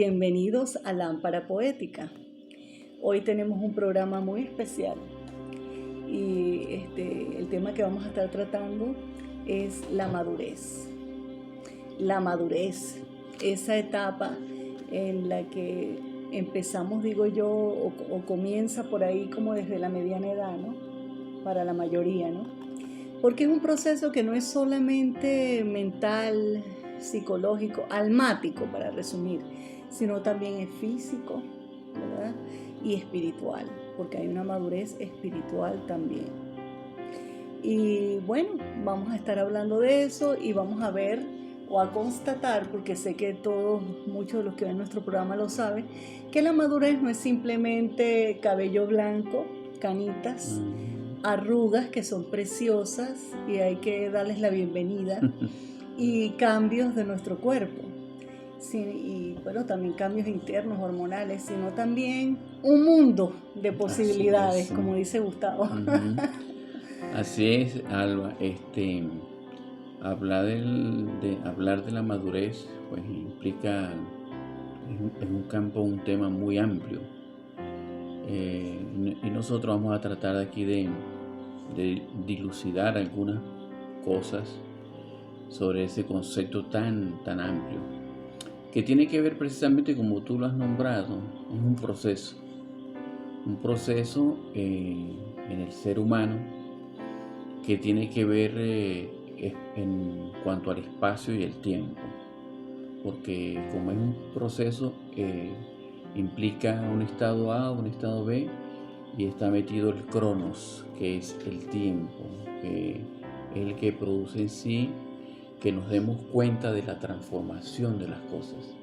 Bienvenidos a Lámpara Poética. Hoy tenemos un programa muy especial y el tema que vamos a estar tratando es la madurez. La madurez, esa etapa en la que empezamos, digo yo, o comienza por ahí como desde la mediana edad, ¿no? Para la mayoría, ¿no? Porque es un proceso que no es solamente mental, psicológico, almático, para resumir, sino también es físico, ¿verdad? Y espiritual, porque hay una madurez espiritual también. Y bueno, vamos a estar hablando de eso y vamos a ver o a constatar, porque sé que muchos de los que ven nuestro programa lo saben, que la madurez no es simplemente cabello blanco, canitas, arrugas que son preciosas y hay que darles la bienvenida, y cambios de nuestro cuerpo. Sí, y bueno, también cambios internos, hormonales, sino también un mundo de posibilidades, como dice Gustavo. Así es, Alba. Hablar de la madurez, pues implica, es un campo, un tema muy amplio. Y nosotros vamos a tratar aquí de dilucidar algunas cosas sobre ese concepto tan amplio, que tiene que ver precisamente, como tú lo has nombrado, es un proceso en el ser humano que tiene que ver en cuanto al espacio y el tiempo, porque como es un proceso, implica un estado A, un estado B, y está metido el cronos, que es el tiempo, que es el que produce en sí que nos demos cuenta de la transformación de las cosas.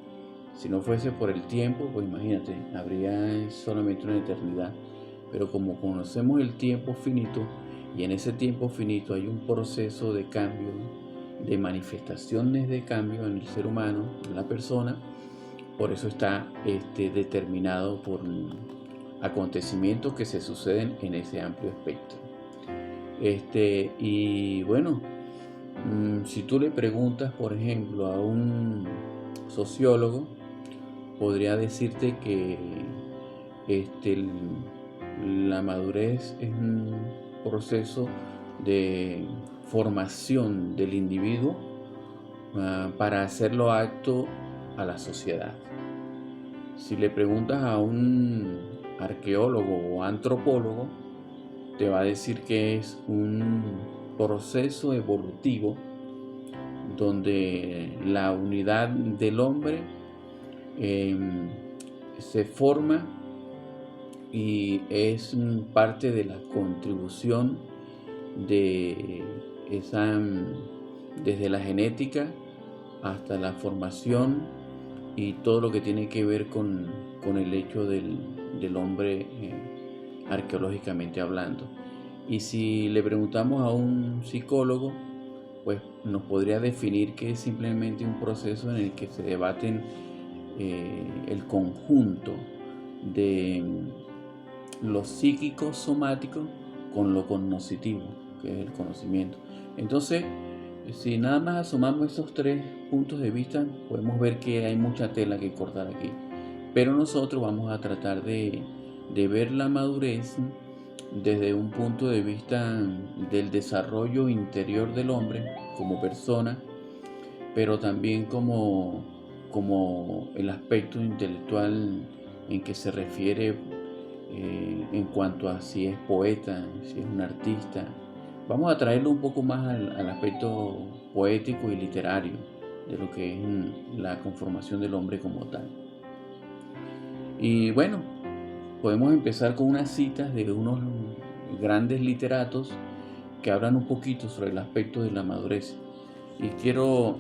Si no fuese por el tiempo, pues imagínate, habría solamente una eternidad. Pero como conocemos el tiempo finito, y en ese tiempo finito hay un proceso de cambio, de manifestaciones de cambio en el ser humano, en la persona, por eso está determinado por acontecimientos que se suceden en ese amplio espectro. Y bueno, si tú le preguntas, por ejemplo, a un sociólogo, podría decirte que la madurez es un proceso de formación del individuo para hacerlo apto a la sociedad. Si le preguntas a un arqueólogo o antropólogo, te va a decir que es un proceso evolutivo donde la unidad del hombre se forma y es parte de la contribución de esa, desde la genética hasta la formación y todo lo que tiene que ver con el hecho del hombre, arqueológicamente hablando. Y si le preguntamos a un psicólogo, pues nos podría definir que es simplemente un proceso en el que se debaten el conjunto de lo psíquico somático con lo cognoscitivo, que es el conocimiento. Entonces, si nada más asomamos esos tres puntos de vista, podemos ver que hay mucha tela que cortar aquí. Pero nosotros vamos a tratar de ver la madurez desde un punto de vista del desarrollo interior del hombre como persona, pero también como el aspecto intelectual en que se refiere, en cuanto a si es poeta, si es un artista. Vamos a traerlo un poco más al aspecto poético y literario de lo que es la conformación del hombre como tal. Y bueno, podemos empezar con unas citas de unos grandes literatos que hablan un poquito sobre el aspecto de la madurez. Y quiero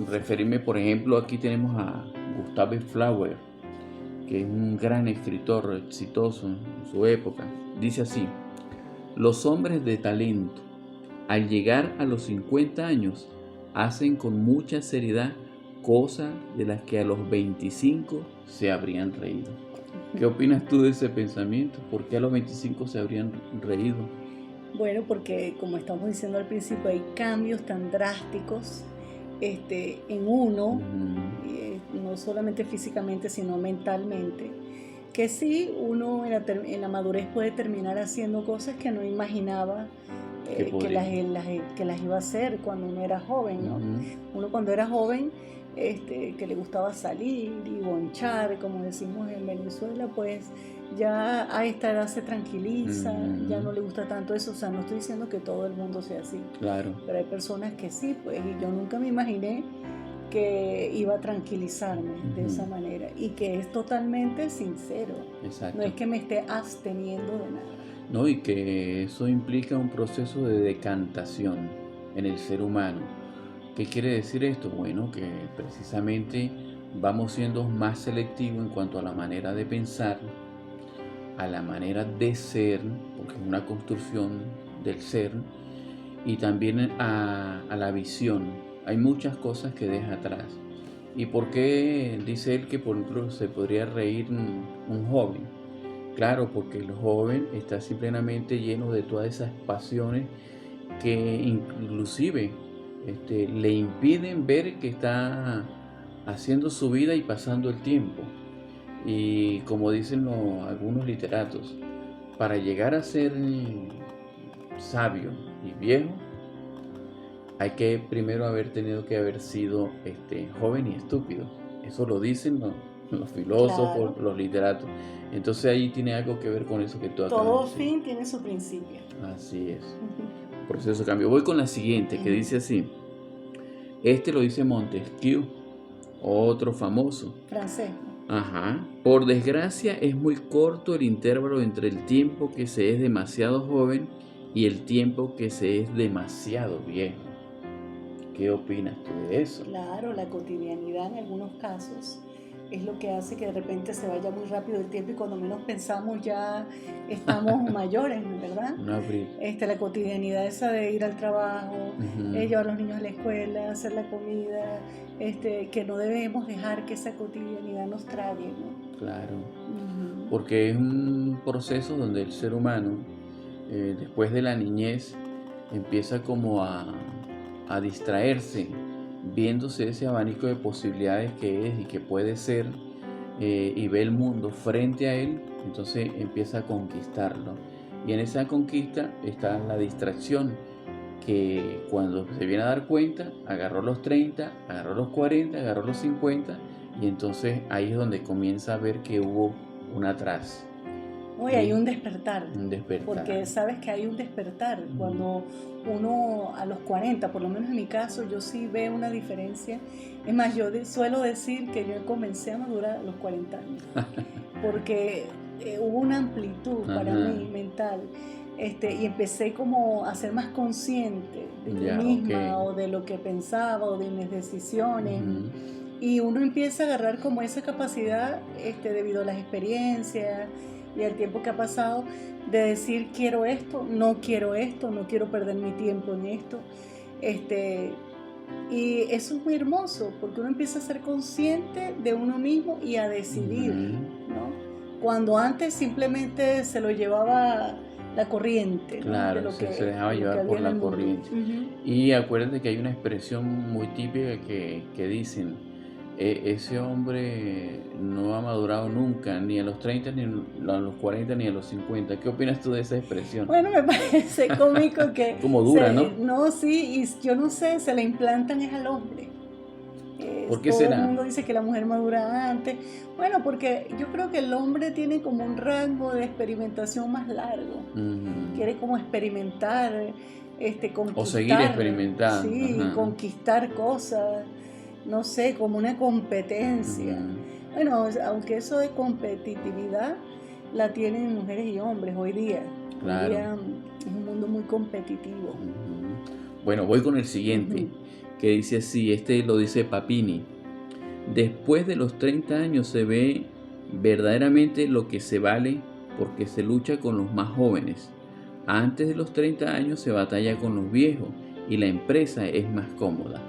referirme, por ejemplo, aquí tenemos a Gustave Flaubert, que es un gran escritor exitoso en su época. Dice así: los hombres de talento, al llegar a los 50 años, hacen con mucha seriedad cosas de las que a los 25 se habrían reído. ¿Qué opinas tú de ese pensamiento? ¿Por qué a los 25 se habrían reído? Bueno, porque como estamos diciendo al principio, hay cambios tan drásticos en uno, no solamente físicamente, sino mentalmente, que sí, uno en la madurez puede terminar haciendo cosas que no imaginaba Que que podría. que las iba a hacer cuando uno era joven, ¿no? Ujú. Uno cuando era joven, que le gustaba salir y bonchar, como decimos en Venezuela, pues ya a esta edad se tranquiliza, ya no Ujú. le gusta tanto eso. O sea, no estoy diciendo que todo el mundo sea así, Claro, pero hay personas que sí, pues, y yo nunca me imaginé que iba a tranquilizarme de esa ujú, manera y que es totalmente sincero, no exacto. es que me esté absteniendo de nada. No, y que eso implica un proceso de decantación en el ser humano. ¿Qué quiere decir esto? Bueno, que precisamente vamos siendo más selectivos en cuanto a la manera de pensar, a la manera de ser, porque es una construcción del ser, y también a la visión. Hay muchas cosas que deja atrás. ¿Y por qué dice él que por ejemplo se podría reír un joven? Claro, porque el joven está así plenamente lleno de todas esas pasiones que inclusive le impiden ver que está haciendo su vida y pasando el tiempo. Y como dicen algunos literatos, para llegar a ser sabio y viejo, hay que primero haber tenido que haber sido joven y estúpido. Eso lo dicen los Claro, filósofos, los literatos. Entonces ahí tiene algo que ver con eso que tú acabas de todo decir. fin tiene su principio. Así es. Proceso de cambio. Voy con la siguiente que Ujú. dice así. Este lo dice Montesquieu, otro famoso. Francés, ¿no? Ajá. Por desgracia es muy corto el intervalo entre el tiempo que se es demasiado joven y el tiempo que se es demasiado viejo. ¿Qué opinas tú de eso? Claro, la cotidianidad en algunos casos es lo que hace que de repente se vaya muy rápido el tiempo y cuando menos pensamos ya estamos mayores, ¿verdad? Un abril. La cotidianidad esa de ir al trabajo, Ujú. llevar a los niños a la escuela, hacer la comida, que no debemos dejar que esa cotidianidad nos trague, ¿no? Claro. Ujú. Porque es un proceso donde el ser humano, después de la niñez, empieza como a distraerse, viéndose ese abanico de posibilidades que es y que puede ser, y ve el mundo frente a él, entonces empieza a conquistarlo. Y en esa conquista está la distracción, que cuando se viene a dar cuenta, agarró los 30, agarró los 40, agarró los 50, y entonces ahí es donde comienza a ver que hubo un atrás, Hoy hay y un despertar, un despertar. porque sabes que hay un despertar. Ujú. Cuando uno a los 40, por lo menos en mi caso, yo sí veo una diferencia. Es más, yo suelo decir que yo comencé a madurar a los 40 años, porque hubo una amplitud para Ajá, mí mental. Y empecé como a ser más consciente de mí ya, ok. misma o de lo que pensaba o de mis decisiones. Ujú. Y uno empieza a agarrar como esa capacidad, debido a las experiencias y al tiempo que ha pasado, de decir no quiero esto, no quiero perder mi tiempo en esto. Este, y eso es muy hermoso, porque uno empieza a ser consciente de uno mismo y a decidir, Ujú. ¿no? Cuando antes simplemente se lo llevaba la corriente, ¿no? Claro, se dejaba De lo que llevar había por en el la mundo. corriente. Ujú. Y acuérdate que hay una expresión muy típica que dicen, ese hombre no ha madurado nunca, ni a los 30, ni a los 40, ni a los 50". ¿Qué opinas tú de esa expresión? Bueno, me parece cómico que Como dura, ¿no? no, sí, y yo no sé, se le implantan es al hombre. ¿Por qué Todo el será? mundo dice que la mujer madura antes. Bueno, porque yo creo que el hombre tiene como un rango de experimentación más largo. Ujú. Quiere como experimentar, O seguir conquistar, experimentando, sí, ajá. conquistar cosas, no sé, como una competencia. Ujú. Bueno, aunque eso de competitividad la tienen mujeres y hombres hoy día. Hoy Claro. día es un mundo muy competitivo. Ujú. Bueno, voy con el siguiente, Ujú. que dice así, este lo dice Papini. Después de los 30 años se ve verdaderamente lo que se vale porque se lucha con los más jóvenes. Antes de los 30 años se batalla con los viejos y la empresa es más cómoda.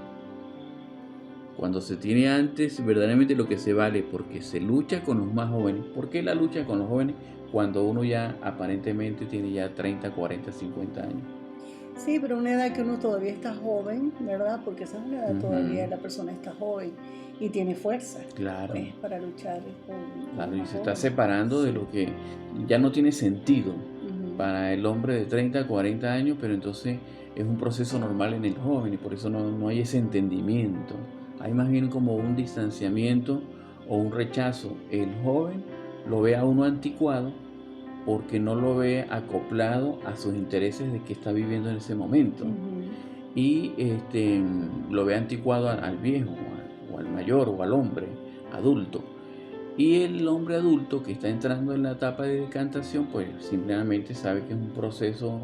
Cuando se tiene antes verdaderamente lo que se vale porque se lucha con los más jóvenes. ¿Por qué la lucha con los jóvenes cuando uno ya aparentemente tiene ya 30, 40, 50 años? Sí, pero una edad que uno todavía está joven, ¿verdad? Porque esa es una edad todavía la persona está joven y tiene fuerza, Claro, pues, para luchar con claro, y más se está jóvenes. separando de lo que ya no tiene sentido Ujú, para el hombre de 30, 40 años, pero entonces es un proceso normal en el joven y por eso no hay ese entendimiento. Hay más bien como un distanciamiento o un rechazo. El joven lo ve a uno anticuado porque no lo ve acoplado a sus intereses de que está viviendo en ese momento. ujú. Y lo ve anticuado al viejo o al mayor o al hombre adulto. Y el hombre adulto que está entrando en la etapa de decantación, pues simplemente sabe que es un proceso,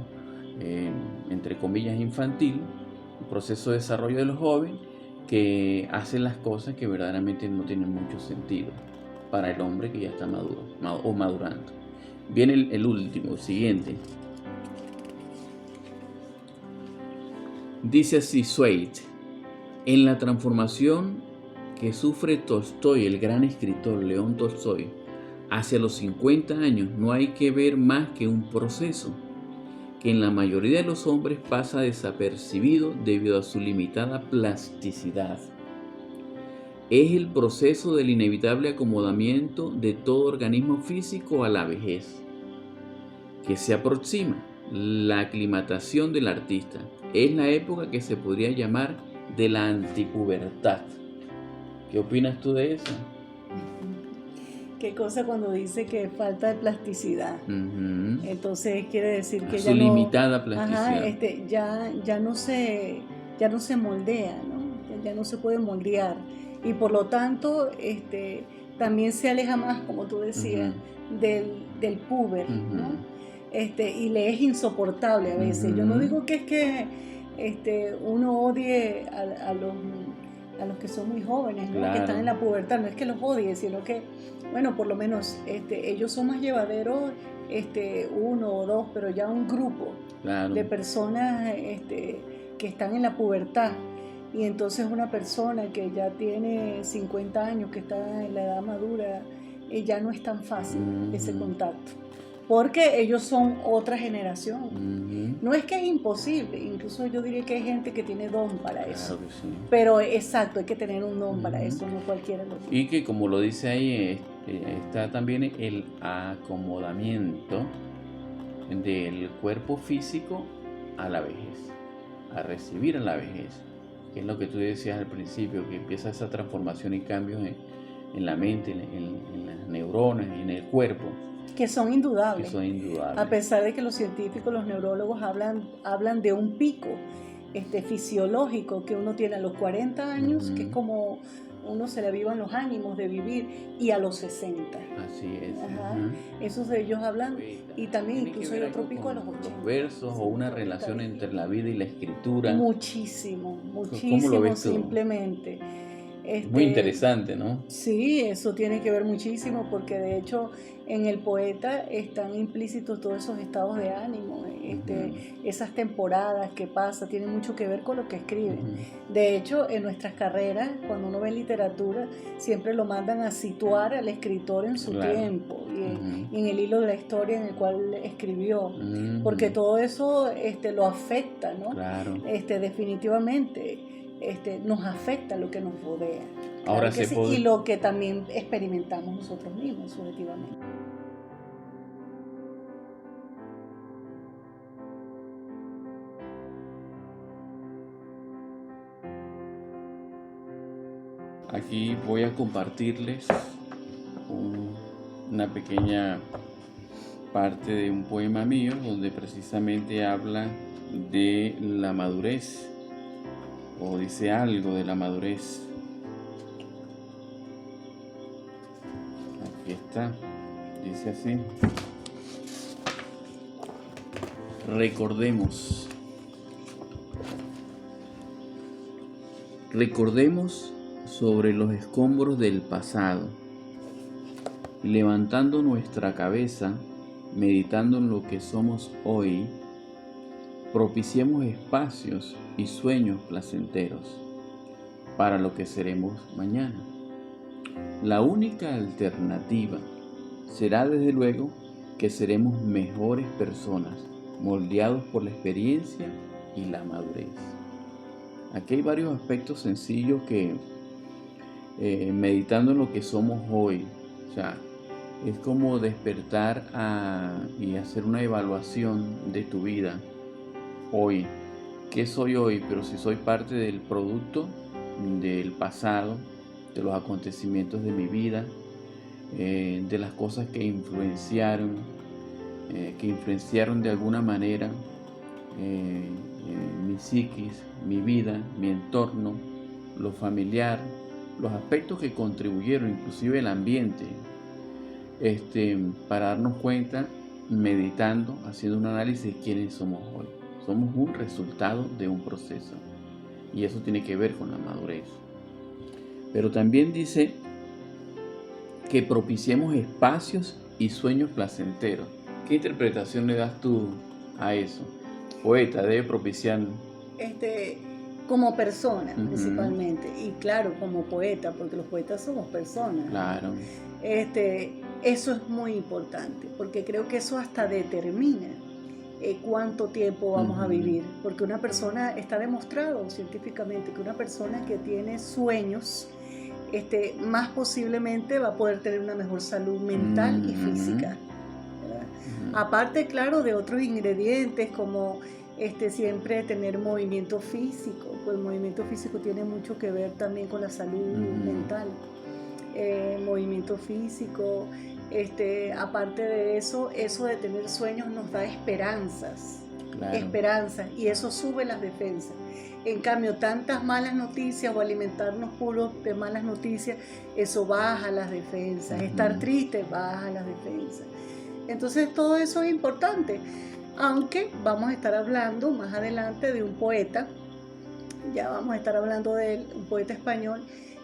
entre comillas, infantil, un proceso de desarrollo de los jóvenes que hace las cosas que verdaderamente no tienen mucho sentido para el hombre que ya está maduro o madurando. Viene el último, el siguiente. Dice así Zweig: en la transformación que sufre Tolstoy, el gran escritor León Tolstoy, hacia los 50 años, no hay que ver más que un proceso que en la mayoría de los hombres pasa desapercibido debido a su limitada plasticidad. Es el proceso del inevitable acomodamiento de todo organismo físico a la vejez, que se aproxima. La aclimatación del artista es la época que se podría llamar de la antipubertad. ¿Qué opinas tú de eso? Qué cosa cuando dice que falta de plasticidad. Entonces quiere decir que Su ya no, limitada plasticidad. ya no se moldea, ¿no? Ya no se puede moldear y por lo tanto también se aleja más, como tú decías, del puber, ¿no? Y le es insoportable a veces. Yo no digo que es que uno odie a los que son muy jóvenes, ¿no? Claro. Que están en la pubertad, no es que los odie, sino que, bueno, por lo menos ellos son más llevaderos, uno o dos, pero ya un grupo de personas que están en la pubertad. Y entonces una persona que ya tiene 50 años, que está en la edad madura, ya no es tan fácil ese contacto. Porque ellos son otra generación. No es que es imposible, incluso yo diría que hay gente que tiene don para eso. Claro que sí. Pero exacto, hay que tener un don para eso, no cualquiera lo tiene. Y que como lo dice ahí, está también el acomodamiento del cuerpo físico a la vejez, a recibir a la vejez, que es lo que tú decías al principio, que empieza esa transformación y cambios en la mente, en las neuronas y en el cuerpo. Que son indudables. A pesar de que los científicos, los neurólogos hablan de un pico fisiológico que uno tiene a los 40 años, que es como uno se le avivan los ánimos de vivir, y a los 60. Así es. Esos de ellos hablan, y también incluso hay otro pico a los 80. Los versos o una relación entre la vida y la escritura. Muchísimo, ¿Cómo lo ves tú? Simplemente. Muy interesante, ¿no? Sí, eso tiene que ver muchísimo porque de hecho en el poeta están implícitos todos esos estados de ánimo, esas temporadas que pasa, tienen mucho que ver con lo que escriben. De hecho, en nuestras carreras, cuando uno ve literatura, siempre lo mandan a situar al escritor en su tiempo y en el hilo de la historia en el cual escribió, porque todo eso lo afecta, ¿no? Claro. Definitivamente. Nos afecta lo que nos rodea. Ahora Y lo que también experimentamos nosotros mismos, subjetivamente. Aquí voy a compartirles una pequeña parte de un poema mío donde precisamente habla de la madurez, o dice algo de la madurez. Aquí está, dice así: recordemos sobre los escombros del pasado, y levantando nuestra cabeza, meditando en lo que somos hoy, propiciemos espacios y sueños placenteros para lo que seremos mañana. La única alternativa será desde luego que seremos mejores personas, moldeados por la experiencia y la madurez. Aquí hay varios aspectos sencillos que, meditando en lo que somos hoy, o sea, es como despertar y hacer una evaluación de tu vida hoy. ¿Qué soy hoy? Pero si soy parte del producto del pasado, de los acontecimientos de mi vida, de las cosas que influenciaron de alguna manera mi psiquis, mi vida, mi entorno, lo familiar, los aspectos que contribuyeron, inclusive el ambiente, para darnos cuenta, meditando, haciendo un análisis de quiénes somos hoy. Somos un resultado de un proceso y eso tiene que ver con la madurez. Pero también dice que propiciemos espacios y sueños placenteros. ¿Qué interpretación le das tú a eso? Poeta debe propiciar... Como persona, principalmente, y claro, como poeta, porque los poetas somos personas. Claro. Eso es muy importante, porque creo que eso hasta determina cuánto tiempo vamos a vivir, porque una persona, está demostrado científicamente que una persona que tiene sueños, más posiblemente va a poder tener una mejor salud mental y física, ¿verdad? Aparte, claro, de otros ingredientes como siempre tener movimiento físico, pues el movimiento físico tiene mucho que ver también con la salud mental. Movimiento físico, aparte de eso de tener sueños nos da esperanzas, y eso sube las defensas. En cambio, tantas malas noticias o alimentarnos puros de malas noticias, eso baja las defensas. Estar triste baja las defensas. Entonces todo eso es importante, aunque vamos a estar hablando más adelante de un poeta, ya vamos a estar hablando de él, un poeta español,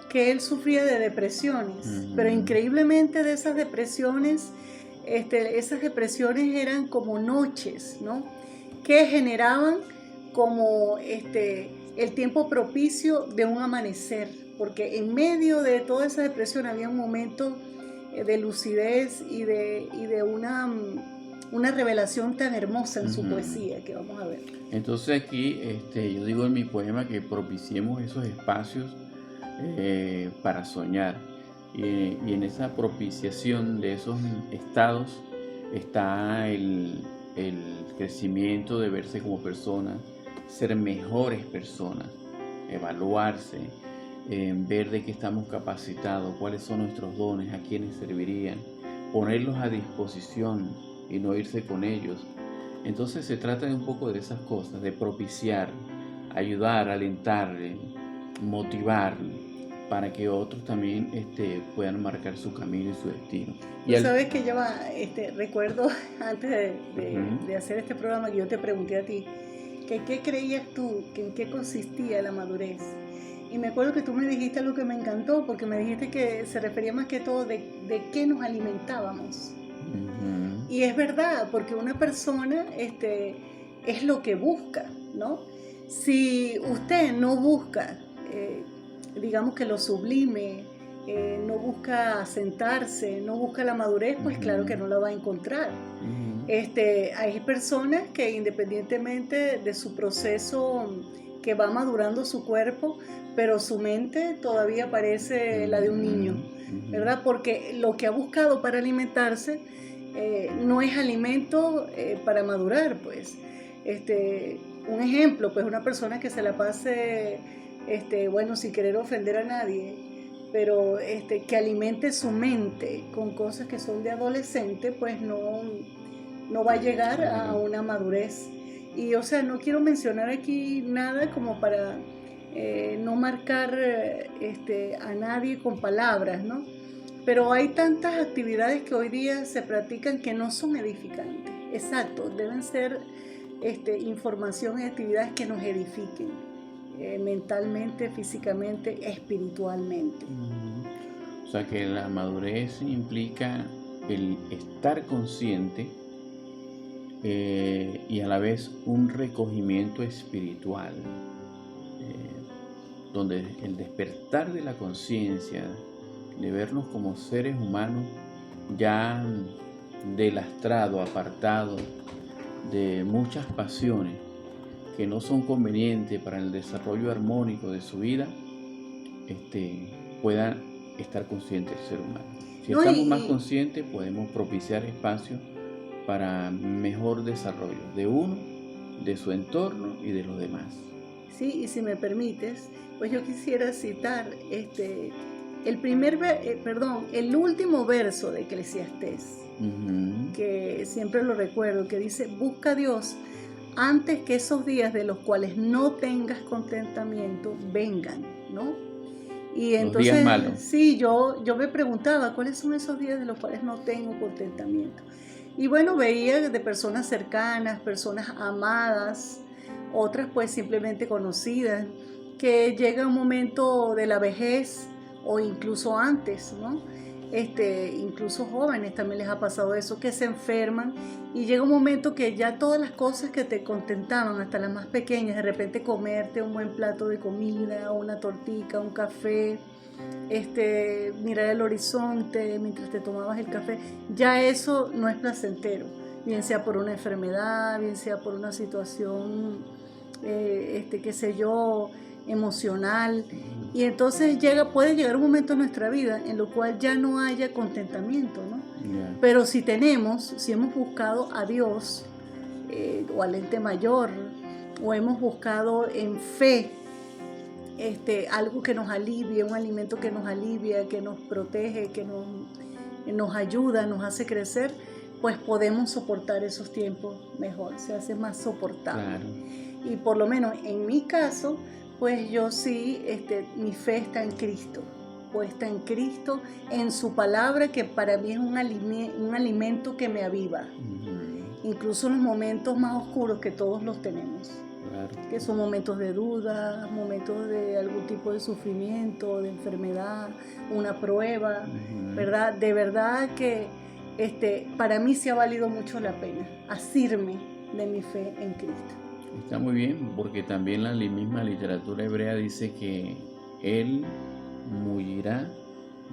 que él sufría de depresiones, pero increíblemente de esas depresiones eran como noches, ¿no? Que generaban como el tiempo propicio de un amanecer, porque en medio de toda esa depresión había un momento de lucidez y de una revelación tan hermosa en su poesía que vamos a ver. Entonces aquí yo digo en mi poema que propiciemos esos espacios para soñar, y en esa propiciación de esos estados está el crecimiento de verse como persona, ser mejores personas, evaluarse, ver de qué estamos capacitados, cuáles son nuestros dones, a quiénes servirían, ponerlos a disposición y no irse con ellos. Entonces se trata de un poco de esas cosas, de propiciar, ayudar, alentar, motivar, para que otros también puedan marcar su camino y su destino. Y sabes que yo recuerdo antes de hacer este programa que yo te pregunté a ti, que qué creías tú, que en qué consistía la madurez. Y me acuerdo que tú me dijiste algo que me encantó, porque me dijiste que se refería más que todo de qué nos alimentábamos. Y es verdad, porque una persona es lo que busca, ¿no? Si usted no busca, digamos que lo sublime, no busca sentarse, no busca la madurez, pues claro que no la va a encontrar. Hay personas que independientemente de su proceso que va madurando su cuerpo, pero su mente todavía parece la de un niño, ¿verdad? Porque lo que ha buscado para alimentarse no es alimento para madurar, pues. Un ejemplo, pues una persona que se la pase, bueno, sin querer ofender a nadie, pero que alimente su mente con cosas que son de adolescente, pues no va a llegar a una madurez. Y, o sea, no quiero mencionar aquí nada como para no marcar a nadie con palabras, ¿no? Pero hay tantas actividades que hoy día se practican que no son edificantes. Exacto, deben ser información y actividades que nos edifiquen mentalmente, físicamente, espiritualmente. O sea que la madurez implica el estar consciente y a la vez un recogimiento espiritual, donde el despertar de la conciencia, de vernos como seres humanos ya delastrado, apartado de muchas pasiones, que no son convenientes para el desarrollo armónico de su vida, pueda estar consciente el ser humano. Si estamos más conscientes, podemos propiciar espacios para mejor desarrollo de uno, de su entorno y de los demás. Sí, y si me permites, pues yo quisiera citar el último verso de Eclesiastés, que siempre lo recuerdo, que dice: busca a Dios antes que esos días de los cuales no tengas contentamiento vengan, ¿no? Y entonces, los días malos. Sí, yo me preguntaba, ¿cuáles son esos días de los cuales no tengo contentamiento? Y bueno, veía de personas cercanas, personas amadas, otras pues simplemente conocidas, que llega un momento de la vejez o incluso antes, ¿no? Incluso jóvenes también les ha pasado eso, que se enferman y llega un momento que ya todas las cosas que te contentaban, hasta las más pequeñas, de repente comerte un buen plato de comida, una tortica, un café, mirar el horizonte mientras te tomabas el café, ya eso no es placentero, bien sea por una enfermedad, bien sea por una situación, qué sé yo, emocional. Y entonces puede llegar un momento en nuestra vida en lo cual ya no haya contentamiento, ¿no? Yeah. Pero si hemos buscado a Dios o al ente mayor, o hemos buscado en fe algo que nos alivie, un alimento que nos alivia, que nos protege, que nos ayuda, nos hace crecer, pues podemos soportar esos tiempos mejor, se hace más soportable. Claro. Y por lo menos en mi caso, pues yo sí, mi fe está en Cristo, puesta en Cristo, en su palabra, que para mí es un alimento que me aviva, incluso en los momentos más oscuros que todos los tenemos. Claro. Que son momentos de duda, momentos de algún tipo de sufrimiento, de enfermedad, una prueba, ¿verdad? De verdad que para mí sí ha valido mucho la pena asirme de mi fe en Cristo. Está muy bien, porque también la misma literatura hebrea dice que Él mullirá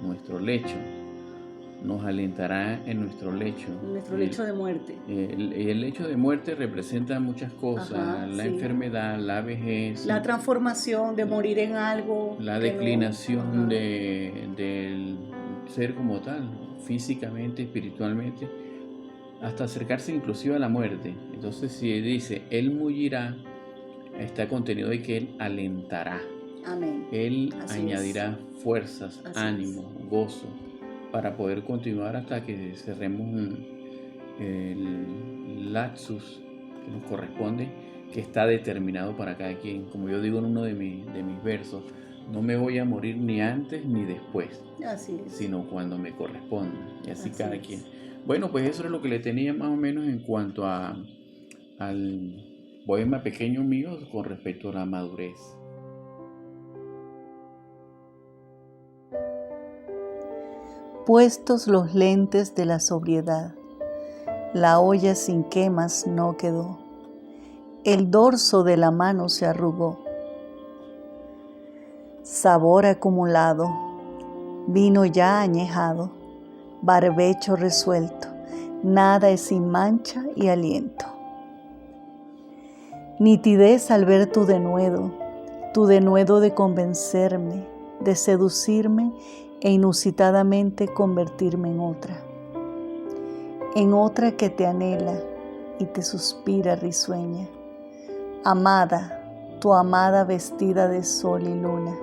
nuestro lecho, nos alentará en nuestro lecho. En nuestro lecho de muerte. El lecho de muerte representa muchas cosas, la enfermedad, la vejez. La transformación de morir en algo. La declinación del ser como tal, físicamente, espiritualmente, hasta acercarse inclusive a la muerte. Entonces, si dice, Él mullirá, está contenido de que Él alentará. Amén. Él añadirá fuerzas, ánimo, gozo, para poder continuar hasta que cerremos el lapsus que nos corresponde, que está determinado para cada quien. Como yo digo en uno de mis versos, no me voy a morir ni antes ni después, sino cuando me corresponda, y así cada quien. Bueno, pues eso es lo que le tenía más o menos en cuanto al poema pequeño mío con respecto a la madurez. Puestos los lentes de la sobriedad, la olla sin quemas no quedó, el dorso de la mano se arrugó. Sabor acumulado, vino ya añejado, barbecho resuelto, nada es sin mancha y aliento. Nitidez al ver tu denuedo de convencerme, de seducirme e inusitadamente convertirme en otra que te anhela y te suspira risueña. Amada, tu amada vestida de sol y luna,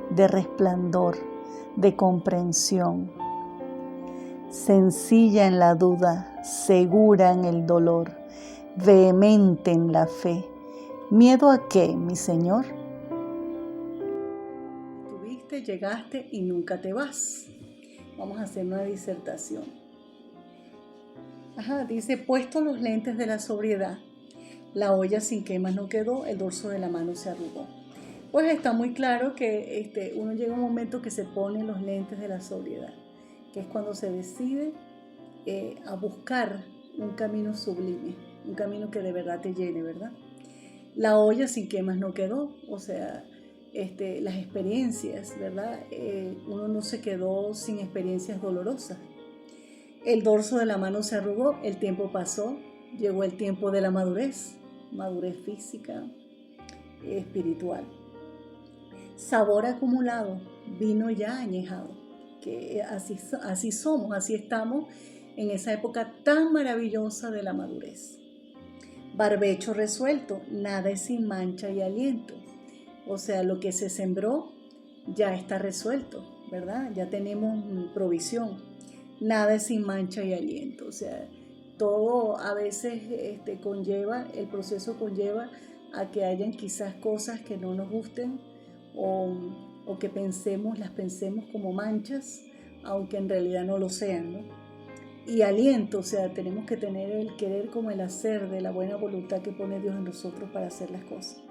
de resplandor, de comprensión, sencilla en la duda, segura en el dolor, vehemente en la fe. ¿Miedo a qué, mi Señor? Tuviste, llegaste y nunca te vas. Vamos a hacer una disertación. Dice, puesto los lentes de la sobriedad, la olla sin quemas no quedó, el dorso de la mano se arrugó. Pues está muy claro que uno llega a un momento que se pone los lentes de la sobriedad, que es cuando se decide a buscar un camino sublime, un camino que de verdad te llene, ¿verdad? La olla sin quemas no quedó, o sea, las experiencias, ¿verdad? Uno no se quedó sin experiencias dolorosas. El dorso de la mano se arrugó, el tiempo pasó, llegó el tiempo de la madurez. madurez física, espiritual. Sabor acumulado, vino ya añejado, que así somos, así estamos en esa época tan maravillosa de la madurez. Barbecho resuelto, nada es sin mancha y aliento. O sea, lo que se sembró ya está resuelto, ¿verdad? Ya tenemos provisión. Nada es sin mancha y aliento. O sea, todo a veces el proceso conlleva a que hayan quizás cosas que no nos gusten o que las pensemos como manchas, aunque en realidad no lo sean, ¿no? Y aliento, o sea, tenemos que tener el querer como el hacer de la buena voluntad que pone Dios en nosotros para hacer las cosas.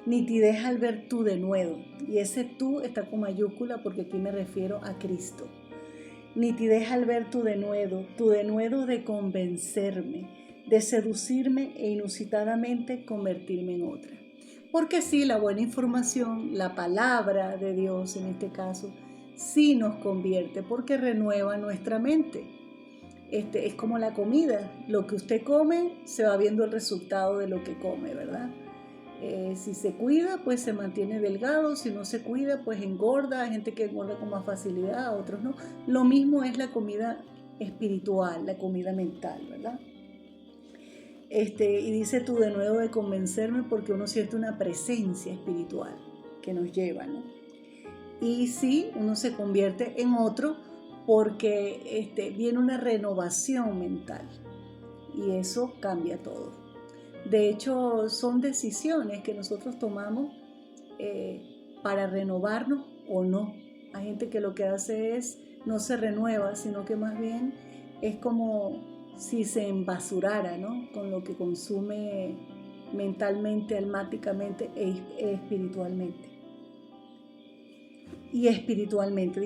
Nitidez al ver tu denuedo, y ese tú está con mayúscula porque aquí me refiero a Cristo. Nitidez al ver tu denuedo de convencerme, de seducirme e inusitadamente convertirme en otra. Porque sí, la buena información, la palabra de Dios en este caso, sí nos convierte porque renueva nuestra mente. Es como la comida, lo que usted come se va viendo el resultado de lo que come, ¿verdad? Si se cuida, pues se mantiene delgado, si no se cuida, pues engorda, hay gente que engorda con más facilidad, otros no. Lo mismo es la comida espiritual, la comida mental, ¿verdad? Y dice tú de nuevo de convencerme porque uno siente una presencia espiritual que nos lleva, ¿no? Y sí, uno se convierte en otro porque viene una renovación mental y eso cambia todo. De hecho, son decisiones que nosotros tomamos para renovarnos o no. Hay gente que lo que hace es, no se renueva, sino que más bien es como si se embasurara, ¿no? Con lo que consume mentalmente, almáticamente e espiritualmente. Y espiritualmente,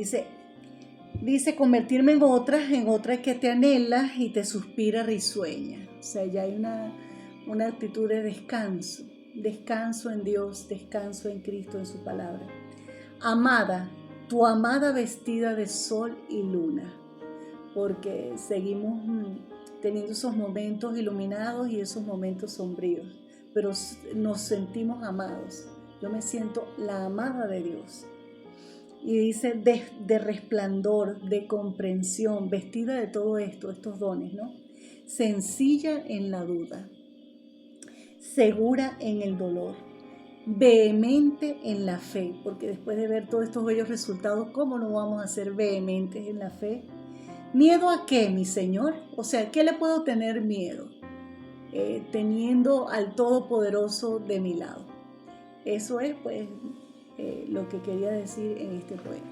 dice convertirme en otra que te anhela y te suspira risueña. O sea, ya hay una actitud de descanso en Dios, descanso en Cristo, en su palabra. Amada, tu amada vestida de sol y luna, porque seguimos teniendo esos momentos iluminados y esos momentos sombríos, pero nos sentimos amados. Yo me siento la amada de Dios. Y dice de resplandor, de comprensión, vestida de todo esto, estos dones, ¿no? Sencilla en la duda, segura en el dolor, vehemente en la fe, porque después de ver todos estos bellos resultados, ¿cómo no vamos a ser vehementes en la fe? ¿Miedo a qué, mi Señor? O sea, ¿qué le puedo tener miedo? Teniendo al Todopoderoso de mi lado. Eso es, pues, lo que quería decir en este poema.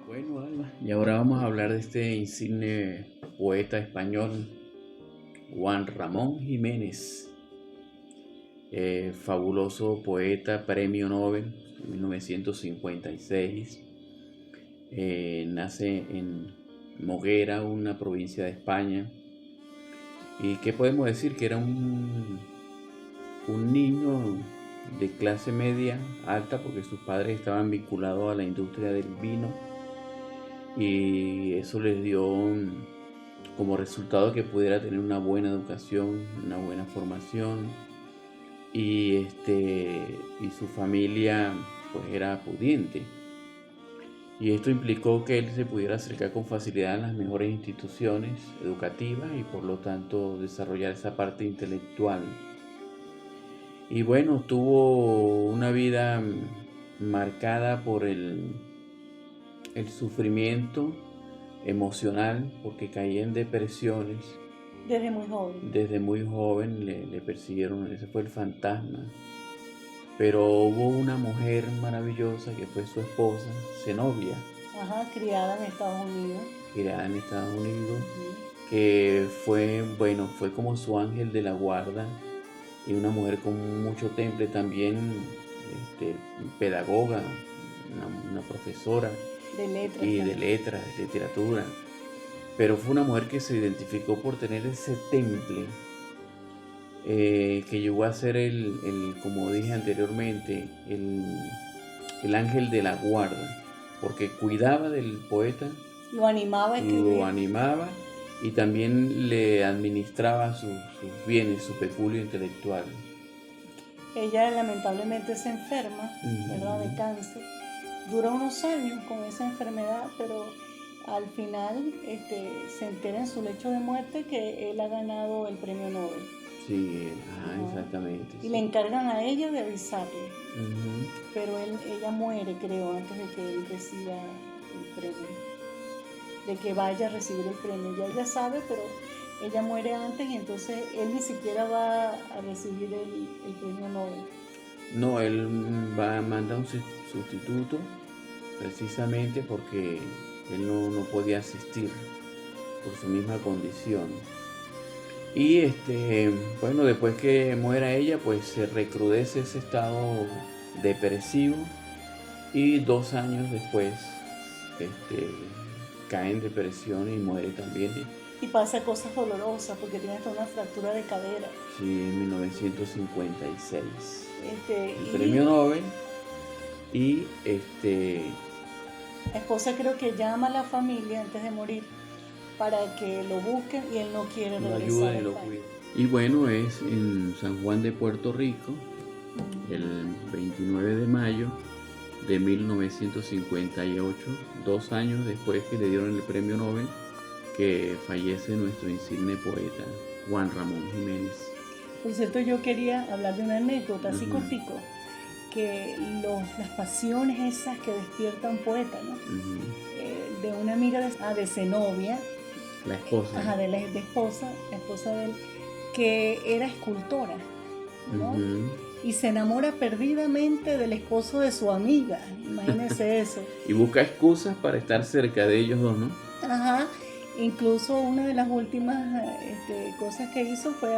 Bueno, Alma, y ahora vamos a hablar de este insigne poeta español, Juan Ramón Jiménez, fabuloso poeta, premio Nobel en 1956. Nace en Moguera, una provincia de España. ¿Y qué podemos decir? Que era un niño de clase media alta, porque sus padres estaban vinculados a la industria del vino, y eso les dio como resultado que pudiera tener una buena educación, una buena formación, y su familia pues era pudiente, y esto implicó que él se pudiera acercar con facilidad a las mejores instituciones educativas y por lo tanto desarrollar esa parte intelectual. Y bueno, tuvo una vida marcada por el sufrimiento emocional, porque caía en depresiones. Desde muy joven. Desde muy joven le persiguieron, ese fue el fantasma. Pero hubo una mujer maravillosa que fue su esposa, Zenobia. Ajá, criada en Estados Unidos. Criada en Estados Unidos, que fue como su ángel de la guarda, y una mujer con mucho temple también, pedagoga, una profesora de letras y también. de letras, de literatura. Pero fue una mujer que se identificó por tener ese temple, que llegó a ser como dije anteriormente, el ángel de la guarda, porque cuidaba del poeta, lo animaba a escribir. Lo animaba y también le administraba sus bienes, su peculio intelectual. ella lamentablemente se enferma, ¿verdad?, de cáncer. Dura unos años con esa enfermedad, pero al final se entera en su lecho de muerte que él ha ganado el premio Nobel. Sí, exactamente. Y sí. le encargan a ella de avisarle, pero ella muere, creo, antes de que él reciba el premio, de que vaya a recibir el premio. Ya ella sabe, pero ella muere antes y entonces él ni siquiera va a recibir el premio Nobel. No, él va a mandar un sustituto precisamente porque él no podía asistir por su misma condición. Y bueno, después que muera ella, pues se recrudece ese estado depresivo y 2 años después cae en depresión y muere también. Y pasa cosas dolorosas porque tiene hasta una fractura de cadera. Sí, en 1956. El Y premio Nobel y la esposa creo que llama a la familia antes de morir para que lo busquen y él no quiere lo regresar ayuda a y lo España. cuida. Y bueno, es en San Juan de Puerto Rico, el 29 de mayo de 1958, 2 años después que le dieron el premio Nobel, que fallece nuestro insigne poeta Juan Ramón Jiménez. Por cierto, yo quería hablar de una anécdota así cortico, que las pasiones esas que despierta un poeta, ¿no? De una amiga de Zenobia, la esposa. Ajá, de la esposa de él, que era escultora, ¿no? Y se enamora perdidamente del esposo de su amiga, imagínense eso. Y busca excusas para estar cerca de ellos dos, ¿no? Ajá, incluso una de las últimas cosas que hizo fue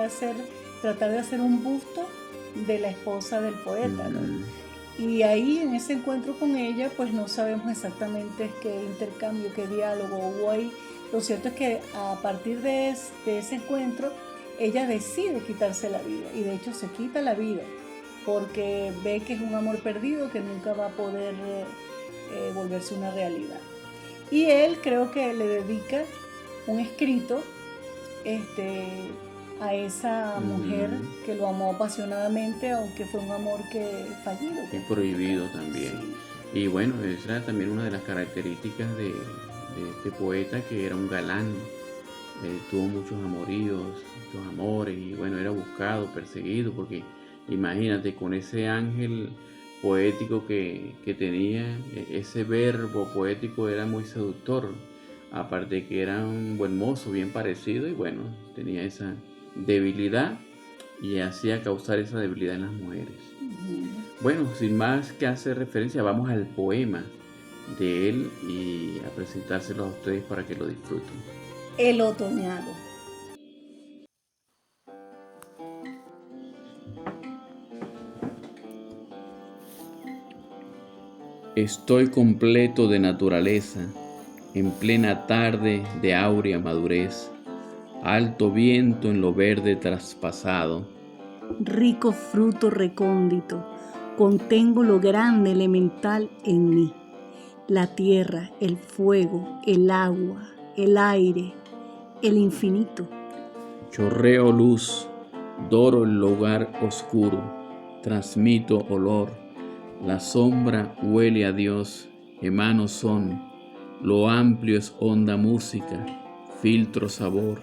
tratar de hacer un busto de la esposa del poeta, ¿no? Y ahí en ese encuentro con ella, pues no sabemos exactamente qué intercambio, qué diálogo hubo ahí. Lo cierto es que a partir de ese encuentro, ella decide quitarse la vida y de hecho se quita la vida porque ve que es un amor perdido que nunca va a poder volverse una realidad. Y él creo que le dedica un escrito a esa mujer que lo amó apasionadamente, aunque fue un amor que fallido. Es prohibido también. Sí. Y bueno, esa era también una de las características de este poeta, que era un galán. Tuvo muchos amoríos, muchos amores, y bueno, era buscado, perseguido, porque imagínate, con ese ángel poético que tenía, ese verbo poético era muy seductor, aparte que era un buen mozo, bien parecido, y bueno, tenía esa debilidad y hacía causar esa debilidad en las mujeres. Bueno, sin más que hacer referencia, vamos al poema de él y a presentárselo a ustedes para que lo disfruten. El otoñado. Estoy completo de naturaleza, en plena tarde de áurea madurez, alto viento en lo verde traspasado. Rico fruto recóndito, contengo lo grande elemental en mí, la tierra, el fuego, el agua, el aire, el infinito. Chorreo luz, doro el lugar oscuro, transmito olor, la sombra huele a Dios, emano son, lo amplio es honda música, filtro sabor,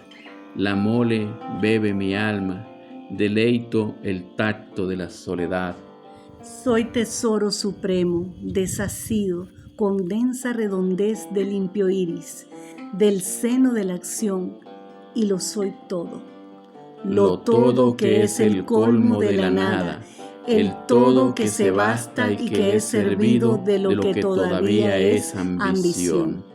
la mole bebe mi alma, deleito el tacto de la soledad. Soy tesoro supremo, desasido, con densa redondez de limpio iris, del seno de la acción, y lo soy todo. Lo todo que es el colmo de la nada, el todo que se basta y que es servido de lo que todavía es ambición.